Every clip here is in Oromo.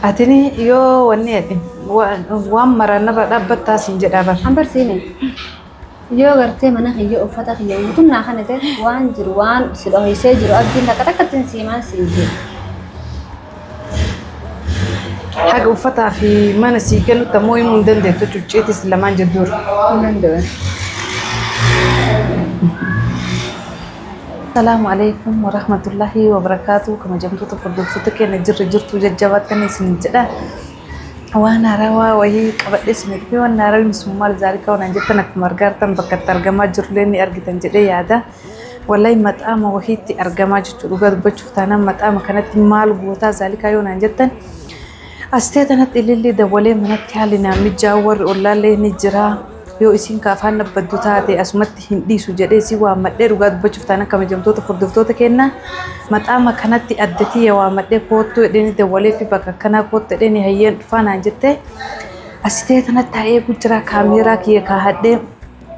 أتني يو ونيتي وام مرة نرى دبتها سنجد أبر ambar sine yoo gartee mana kiyya uffata kiyya guutummaa kana ta'e waan jiru waan si dhohisee jiru abdiin takka takkattiin siimaan siin jedhu. حاجة وفتح في منسي كانوا تموي من دندة تجيتي سلمان جدور Nan da السلام عليكم ورحمة الله وبركاته كما جمتوا تفضلتك أنا جرت وججبت كني سنجدا وانا روا وهي قبل اسمك في وانا روي مسمار ذلك وانا جتنا كمرجعتن بكتر جما جرلني أرجع تنجدي هذا والله متأمة وهي أرجع جت وقد بشوف أنا متأمة كانت مال قوتها ذلك يونا جتن أستيتنا اللي دولي من التالينا متجاور ولا لي نجرا يو إسين كافان بدوتاتي أسمت هندي سجدي سوى مدير وقد بشوف أنا كم جمتو تفردفتو تكينا متأمة كانت أدتي ومدير كوتو ديني دولي في بقى كنا كوتو ديني هي فانا جتة أستيتنا تايه كجرا كاميرا كي كهدي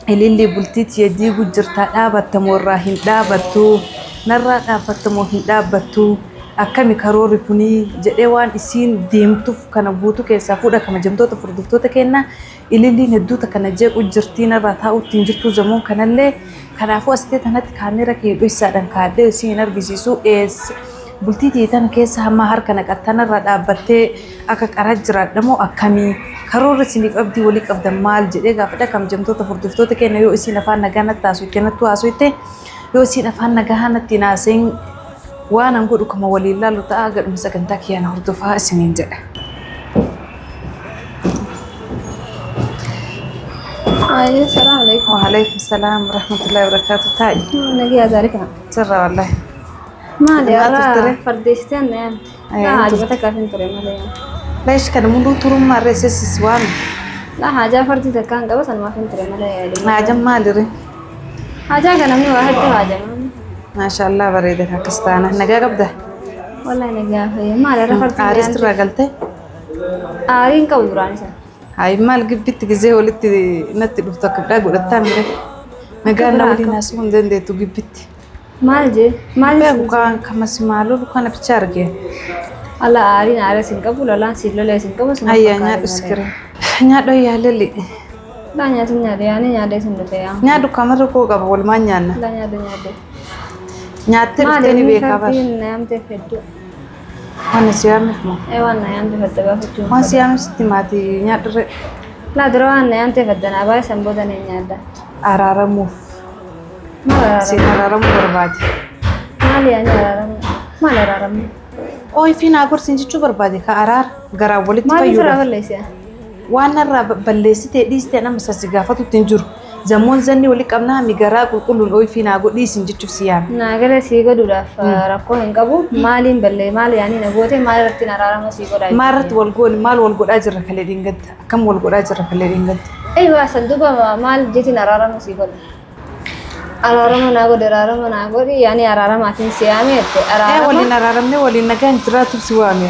اللي بلتيت يدي كجرتا دابت مراهن دابتو نرى دابت موهن دابتو akkami karoori kuni jedhee waan isiin deemtuuf kana guutuu keessaa fuudha kama jamtoota furdiftoota kenna ililliin hedduuta kana jeequ jirtiin irraa taa'uutti jirtu zamuun kanallee kanaafuu asitee tanatti kaameera kee dho'isaadhaan kaadhee isiin argisiisu bultii tan keessa hamma harka naqattan irraa dhaabbattee akka qaraa jiraadhamoo akkamii karoora isiniif abdii walii qabdan maal jedhee gaafadha kama jamtoota furdiftoota kenna yoo isiin afaan nagaa natti taasuu kennattu haasuyte yoo isiin afaan nagaa natti naaseen وانا نقول لكم ولي الله لو تاجر مسكن تاكي انا هردفها سنين جاء السلام عليكم. وعليكم السلام ورحمة الله وبركاته تاي نجي ذلك ترى والله ما لي ما أرى تفتري؟ فرديستين يعني أي، لا أنت عجبتك عشان ترى ما لي ليش كان مولو تروم مع رئيس سوان لا حاجة فردي تكان قبل أنا ما فهمت ترى ما لي ما جم ما دري حاجة كان مني واحد ده حاجة ما شاء الله بريدك كستانة نجا قبده والله نجي ما لي أرى فردي عرست رجلته آرين كودراني سن هاي مال جبت جزء ولت نت لفتك بدا قلت تامره نجا نولي ناس من دندة تجبت مال بقى كان كم سمالو كان بتشارجه الله آرين آرين سن قبل ولا سيلو لا سن قبل سن هيا نيا اسكري نيا دو يا للي لا نيا سن نيا سن دفيا نيا دو كاميرا كو قبل ولا ما نيانا لا نيا نيا ترتني بيكابر نيام تفدو وانا سيامك مو أيوة نيام تفدو بفتو وانا سيامك ستماتي نيا در لا دروان نيام تفدنا باي سنبودا نيا دا أرارموف ما سينارارم بربادي مالي أنا رارم ما لا رارم أوي في ناقور سنجي شو بربادي كأرار غراب ولد ما في فرق فيورا ولا شيء وانا راب بلسي تديس أنا مساسي قافة تنجر زمون زني ولي كمنا ميجرا كلون أوي في ناقور دي سنجي شو سيام ناقل سيجو دولا فرقو هنقبو مالين بلي مال يعني نقوته مال رتنا رارم سيجو داي مارت والقول مال والقول أجر خليدين قد كم والقول أجر خليدين قد أيوة صندوق مال جيتنا رارم سيجو رارم ناقول يعني رارم أكين سيامي إيه ولي نرارمني ولي نكان تراتب سوامي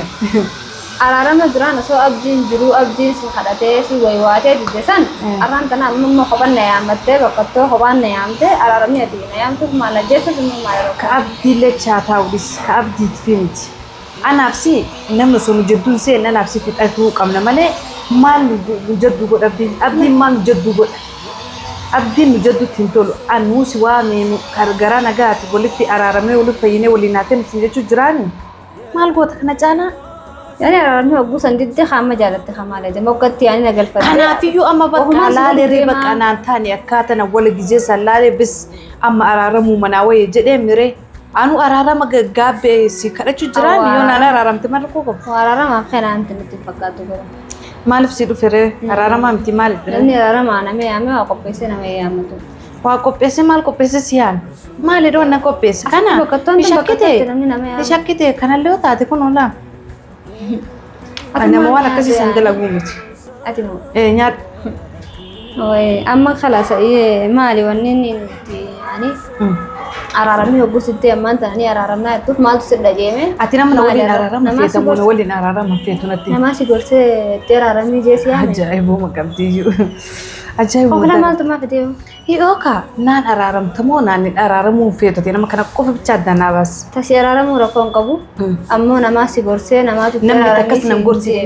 رارم دران سو أبدين جرو أبدين سخدته سي ويواتي دجسان أران تنا مم خبان نيامته وقتو خبان نيامته رارم يدي نيامته مال جسد مم مال كأبدي لك شاتا وديس كأبدي تفهمت أنا نفسي إنما سونو جدون سي أنا نفسي في الأكوك أمنا مالي مال جدو قد أبدي مال جدو قد أبدي مجدد تنتولو أنو سوامي كارغرا نغات ولتي أرارمي ولفيني وليناتين سنجتو جراني مال قوتك نجانا يعني رارم هو بوسان دي خام جالت خام على ده وقت يعني نقل فرق أنا فيو أما بقى لا لريبك أنا أنتاني أكاتنا ولا جزيس لا بس أما أرارمو مناوي جدي ميري أنو أرارم جاب سكرتشو جراني يوم أنا أرارم تمركوكم رارم ما خير أنت نتفقاتو كده مالف سيدو فيري أرارم أمتي مال لأني رارم أنا مي وقبيسي أنا مي أمتو وقبيسي مال قبيسي سيان مالي دون نقبيسي كنا بشكتي كنا اللي وطاتي كون ولا أنا موانا كسي سندلا قومتي أتمو إيه نيات وي أما خلاص إيه مالي ونيني يعني أرارمي هو قصدي أما أنت يعني أرارمنا توف مال تصير دجيمة أتينا من أولين أرارم فيتا من أولين أرارم فيتا نتي نماشي قرصة تير أرارمي جيسي يعني عجائب وما كمتيجو ajaa'ibaa Kookla maaltu maa fidee? hi'ooka naan araaramtamoo naan hin araaramuu feetate nama kana qofa bicha addanaa baas Tasii araaramuu rakkoo hin qabu. Ammoo namaa si gorsee namaatu namni takkas nan gorsi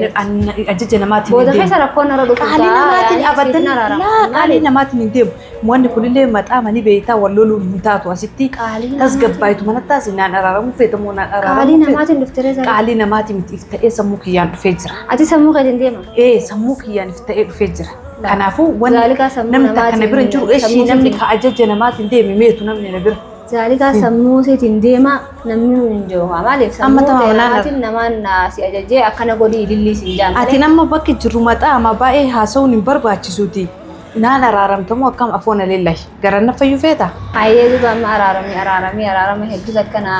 ajaja namaatiin Booda hin keessa deemu rakkoon irra dhufu. qaalii namaatiin abadan laa qaalii namaatiin hin deemu wanni kunillee maxaa manii beeytaa wal loluu hin taatu asitti tasgabbaayitu manattaas naan araaramuu feetamoo naan Qaalii araaramuu namaatiin dhuftee jira. qaalii namaatiin if ta'ee sammuu kiyyaan dhufee jira. Ati sammuu keetiin deema. Sammuu kiyyaan if ta'ee dhufee jira. Kanaafuu Zaalikaa sammuu namni takka na namaatiin bira hin jiru eeshii sammuu namni keetiin- ka ajaja namaatiin deeme meetu namni na bira. Zaalikaa sammuu keetiin deema namni hin jiru. Maaliif Amma sammuu tamaa namaatiin namaan si ajajee akkana godhii ilillii siin jaan. Ati nama bakki jiru maxaa ama baay'ee haasa'uun hin barbaachisuuti. Naan araaramtamoo akkam afoona leellahi garanna fayyuu feeta. Hayyee duuba amma araaramee hedduutu akkana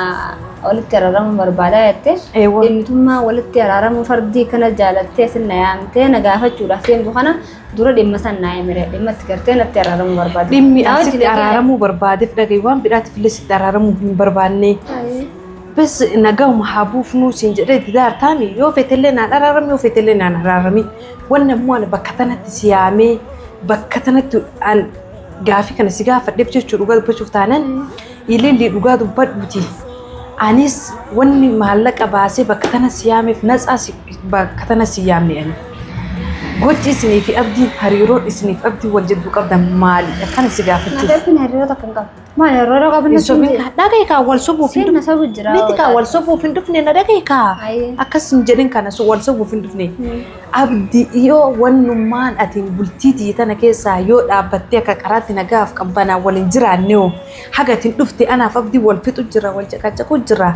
walitti araaramuu barbaadaa jettee. Eewwa. Dhimmitummaa walitti araaramuu fardii kana jaalattee sin na yaamtee na gaafachuudhaaf deemtu kana dura dhimma san naa himire dhimma itti gartee natti araaramuu barbaadde. Dhimmi asitti araaramuu barbaadeef dhagaye waan biraatiif illee sitti araaramuu hin barbaanne. Bes nagahuma haa buufnuu siin jedhee didaar taami yoo feetellee naan araarami yoo feetellee naan araarami. Wanni ammoo ani bakka tanatti si yaamee bakka tanatti an gaafii kana si gaafadheef jechuu dhugaa dubbachuuf taanan ilillee dhugaa dubbadhuuti. Anis wanni maallaqa baasee bakka tana si yaameef natsaa bakka tana si yaamne ani. Gochi isinii fi abdiin hariiroon isiniif abdii wal jidduu qabdan maali? Akkana si gaafachuuf. Naafeeffin hariiroo takka hin qabu. Maal hariiroo qabu na siin jedhe. Dhagaye kaa wal sobuuf hin Sirna sabu jira. Miti kaa wal sobuuf hin dhufne na dhagaye kaa. Ayyee. Akkas hin jedhin kana wal sobuuf hin dhufne. Abdii yoo wannummaan atiin bultii tana keessaa yoo dhaabbattee akka qaraatti nagaaf qabbanaa waliin jiraanne hoo haga atiin dhufte anaaf abdii wal fixu jira wal caqacaqu jira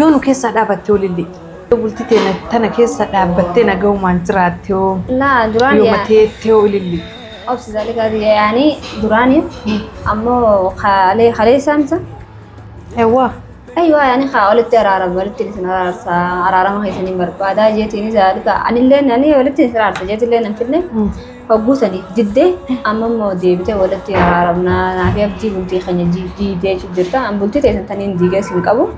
yoo nu keessaa dhaabattee olillee. Bultii tana keessa dhaabbattee nagahumaan jiraatte hoo Laa duraan yoo yaa. mateettee olillee. Obsi Zaalikaati yaani duraaniif ammoo halee saamsa. Eewwa. Ayyoo yaani haa walitti araarama walitti isin araarsa araarama keessanii barbaadaa jeetiin Zaalika anillee nani walitti isin araarsa jeetillee nan fidne hogguu saniif diddee amma immoo deebitee walitti araaramnaa naafi abdii bultii keenya diidee jirta an bultii teessan taniin diigee sin qabu.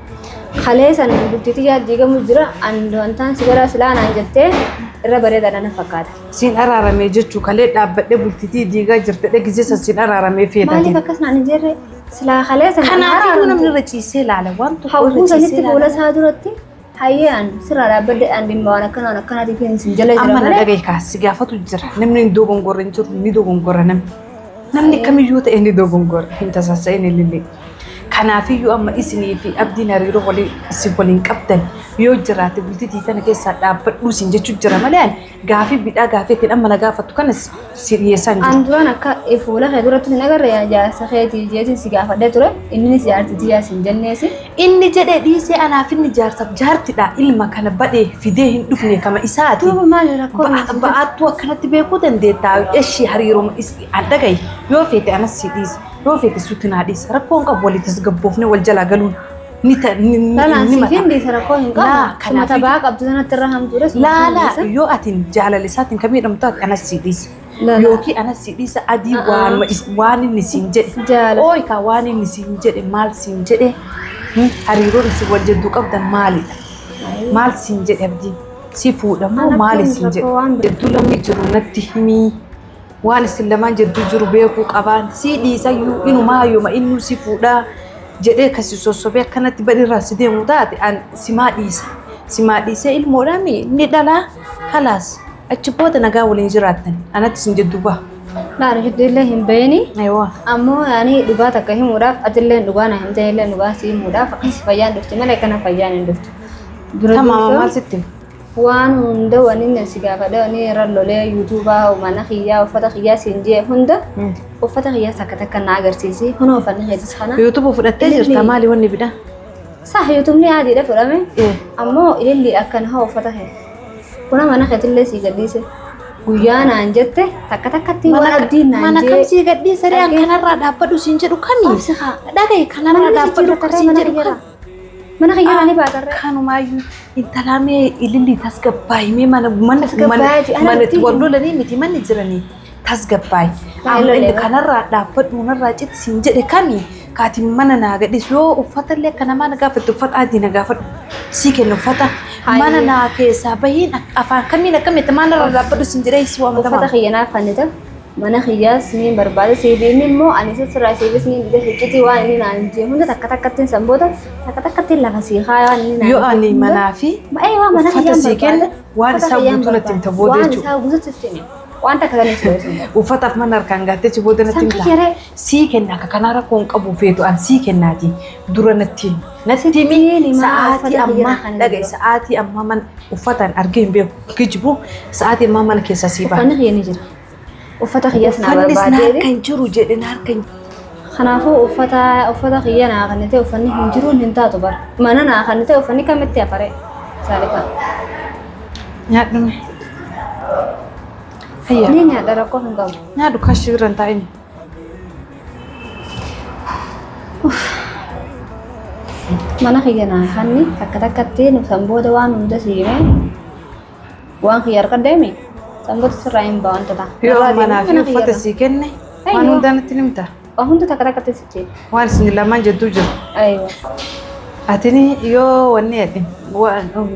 Halee san bultii xiyyaa diigamu jira an wantaan si godhaa silaa naan jettee irra bareedaa nana fakkaata. Siin araaramee jechuu kalee dhaabbadhee bultii diigaa jirtedha gisee siin araaramee feetati. Maaliif akkas naan hin jirre silaa halee san Kanaafuu namni irra ciisee ilaala waan tokko hawwuu irra sanitti ciisee fuula ilaala. isaa duratti hayyee an sirraa dhaabbadde an dhimma waan akkanaatiin hin jala jira Amma na malee. dhagaye kaasi gaafatu jira namni hin dogongorre hin jiru ni dogongorra namni kamiyyuu ta'e ni dogongorra hin tasaasa'e ni lillee. Kanaafiyyuu amma isinii fi abdiin hariiroo isin waliin qabdan yoo jiraate bultii tana keessaa dhaabbadhuu siin jechuu jira malee gaafii bidhaa gaafii ittiin amma na gaafattu kanas si dhiyeessan jiru. An duraan akka fuula kee duratti hin agarre jaarsa keetii jeetiin si gaafadhee ture innis jaartitii yaasin jenneesi. Inni jedhee dhiisee anaaf inni jaarsaaf jaartidha ilma kana badhee fidee hin dhufne kama isaati. Duuba maali rakkoo Ba'aattuu akkanatti beekuu dandeettaa ishee hariiroo an dhagaye yoo feete anas si dhiisa yoo feete suutti naa dhiisa rakkoon qabu walitti tasgabboofne wal jalaa galuun ni Lalaan siifin dhiisa rakkoo hin Laa, qabu. kanaaf- Sumata ba'aa qabdu sanatti irra hamtuudha. laala yoo atiin jaalalisaatiin kan miidhamtu taate anas si dhiisa Lala. yookiin anas si dhiisa adii waan inni siin jedhe Jaala. ooyikaa waan inni siin jedhe maal siin jedhe hariiroon isin wal jidduu qabdan maalidha maal siin jedhe abdiin si fuudhamoo Anatti maali hin siin rakkoo waan jedhe jidduu lamni jiru natti himii waan isin lamaan jidduu jiru beekuu qabaan si dhiisayyuu inumaa yooma innuu si fuudhaa jedhee kasi sossobee akkanatti badirraa si deemu taate an simaa dhiisee ilmoodhaami ni dhalaa kalaas achi booda nagaa waliin jiraattan anatti sin jidduu baha. Laala jidduu illee hin beeni. Aywa. Ammoo yaani dhugaa takka himuudhaaf atillee dhugaa na himtee illee dhugaa si himuudhaaf akkasi fayyaan dhufti malee kana fayyaan hin dhuftu. Dura Tamaama dursoo maal sitti? waan hunda waniin si gaafadha wani irra lolee yuutuubaa mana kiyyaa uffata kiyyaa siin jee hunda uffata kiyyaa takka takka na agarsiisi kun uffanni keetis kana. Yuutuuba fudhattee jirta maali wanni bidhaa? Saa yuutuubni adiidha fudhame ammoo ililli akkana haa uffata kee kuna mana keetillee si gadhiise. Guyyaa naan jette takka takkatti waan abdiin naan mana jee. kam si gadhiise ree kanarraa dhaabbadhu siin jedhu kami? Dhagaye kanarraa dhaabbadhu siin jedhu kami? Mana kiyyaa ni baatarre. Kanumaayyuu intalaamee ililli tasgabbaayimee mana Tasgabbaayiti, ana manatti miti. wal lolanii miti manni jiranii tasgabbaay. Amma inni kanarraa dhaabbadhu narraa citti siin jedhe kami? Kaati mana naa gadhiisu yoo uffatallee akka namaa na gaafatti uffata adii na gaafadhu sii kennu uffata mana naa keessaa bahiin afaan kamiin akkamitti manarraa dhaabbadhu siin jedhee si waamatamaa. Uffata kiyya naaf fannite mana khiyas ni berbalik sini mau anisa serai sini ni dia hikiti wah ini nanti mungkin tak samboda tak lah kasih kaya ini nanti yo ani manafi aywa mana khiyas siken wan sabutu na tinta bode chu wan sabutu tini wan tak kali sini ufata manar kan gatte ci bode na tinta siken na kanara kon qabu feto an siken nati dura na tin mi saati amma daga saati amma man ufatan argen be kijibu saati amma man ke sasiba fani khiyani jira ufata khiyasna barbade kan jiru jedin har kan خنافو ufata khiyana kanite ufani hinjirun hinta to bar mana na kanite ufani kamette afare salika nya dum hayya ni nya dara ko ngam nya du kashiran ta ini mana khiyana kanni takkatte nu samboda wan unda sime wan khiyar kademi sambot serain bawan tata yo mana fi ufata siken ne anu dan tinimta ahunda takkatte sitte wan sinila manje tujo aywa atini yo wanne yadin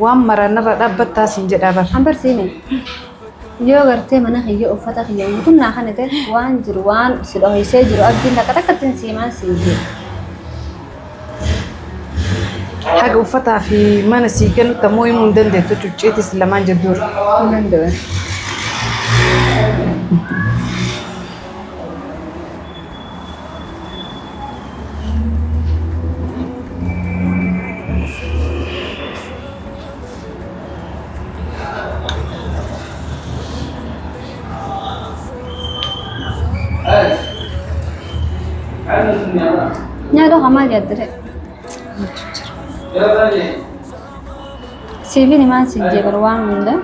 wan marana radabbata sinje dabar ambar sine yo garte mana khiyo ufata khiyo kunna khanete wan jirwan sido hise jiru abdin takkatte siman sinje حاجة وفتح في منسي كانوا تموي من دندة تجيت سلمان جدور من دون nyado hamal jadre CV ni man sinje berwang munda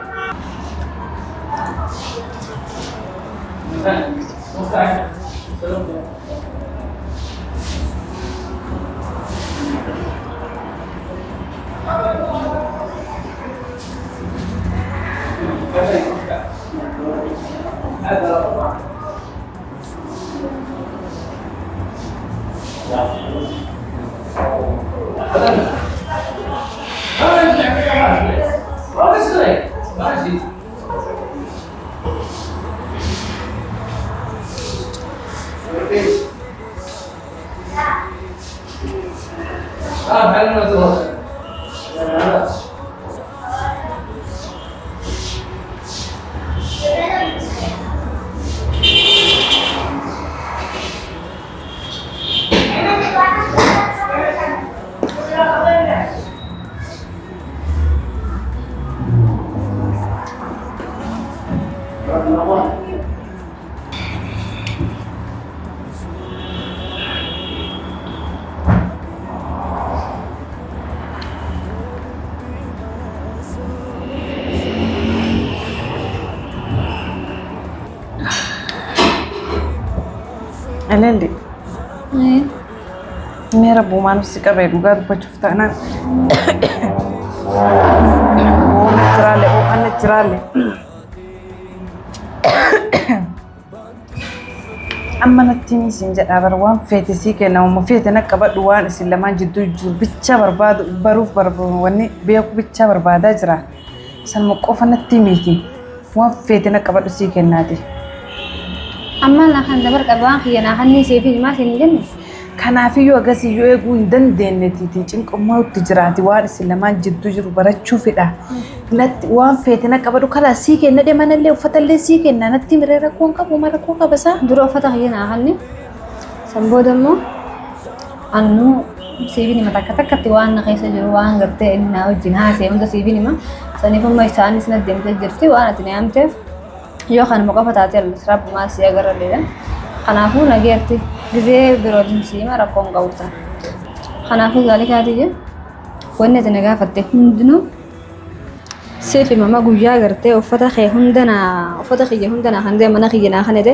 Elendi. Mera buma nusi kabe duga du pachufta na. Oh naturale. Amma natini sinja dabar wan fete sike na mu fete na kaba duwan islaman jiddu jur bicha barbadu baruf barbu wani be ku bicha barbada jira san mu qofa natimiki wan fete na kaba du sike nadi amma la kan dabar kaban khiyana hanni sefi ma sinjen kana fi yo gasi yo egun dan denne titi cin kuma tijrati wa islaman jiddu jur barachu fida nat wan fete na kaba du kala sike na de manalle fatalle sike na natti mirera kon ka mara ko ka basa duro fata khiyana hanni sambodammo annu sefi ni mata kata kati wan na kaisa juru wan garte na wajina se munda sefi ni ma sani fa mai sani sina demte jirti wa atine amte yo kan mo kafa tatel srab ma si agar le khanafu nagerti gize birodin si mara kon gauta khanafu zalika dije wonne tanaga fatte hundunu sefi mama guya garte ofata khay hundana hande mana khiyana khanede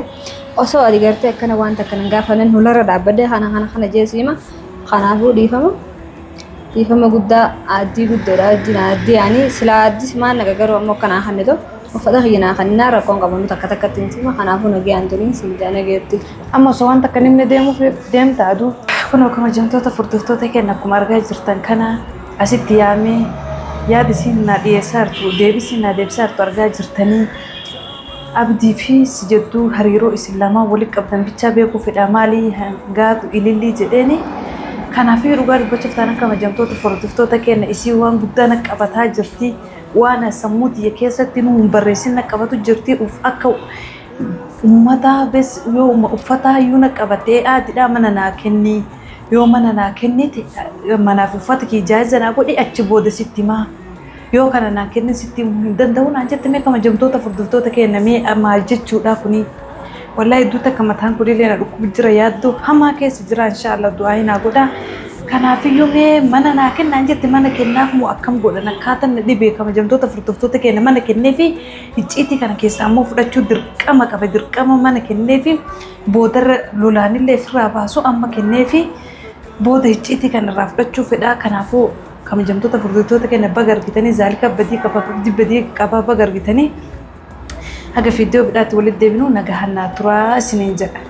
oso adi garte kana wanta kana gafanan hulara dabade khana jesima khanafu difama gudda adi adi yani sila adi ma naga garo mo kana khanedo وفضح ينا خلنا ركون قبل تكتك تنسي ما خنا فونا جيان ترين سنجانا جيتي أما سوان تكلمنا ديمو في ديم تعدو كنا كم جنتو تفرطتو تكنا كمارجا جرتان كنا أسيت يامي يا دسين نادي سارتو ديبسين نادي بسارتو أرجع جرتاني abdii fi sijattuu hariiroo islaamaa walitti qabdan bichaa beekuu fedha maalii gaatu ilillii jedheeni kanaafii dhugaa dubbachuuf taana kabajamtoota furdiftoota keenya isii waan guddaa na qabataa jirti waan sammuu tiyya keessatti nu barreessin na qabatu jirti uf akka ummata bes yoo uffata iyyuu na qabatee aadidhaa mana naa kenni yoo mana naa kennite manaaf uffata kee jaayiza naa godhi achi booda sitti maa yoo kana naa kenni sitti hin danda'u naan jette mee kabajamtoota furdiftoota keenya mee maal jechuudha kuni wallahi duuta kamataan kudillee na dhukkubu jira yaaddu hamaa keessa jira inshallah du'aa naa godha kanaafiyyuu mee mana naa kennaan jette mana kennaaf moo akkam godhan akkaataan na dhibee kabajamtoota furdiftoota keenya mana kenneefi icciitii kana keessaa ammoo fudhachuu dirqama qaba dirqama mana kenneefi boodarra lolaanillee ofirraa baasu amma kenneefi booda icciitii kanarraa fudhachuu fedhaa kanaafuu kabajamtoota furdiftoota keenya baga argitanii zaalika badii qabaa baga argitanii haga fiidiyoo bidhaatti walitti deebinu nagahan naa turaa isiniin jedha.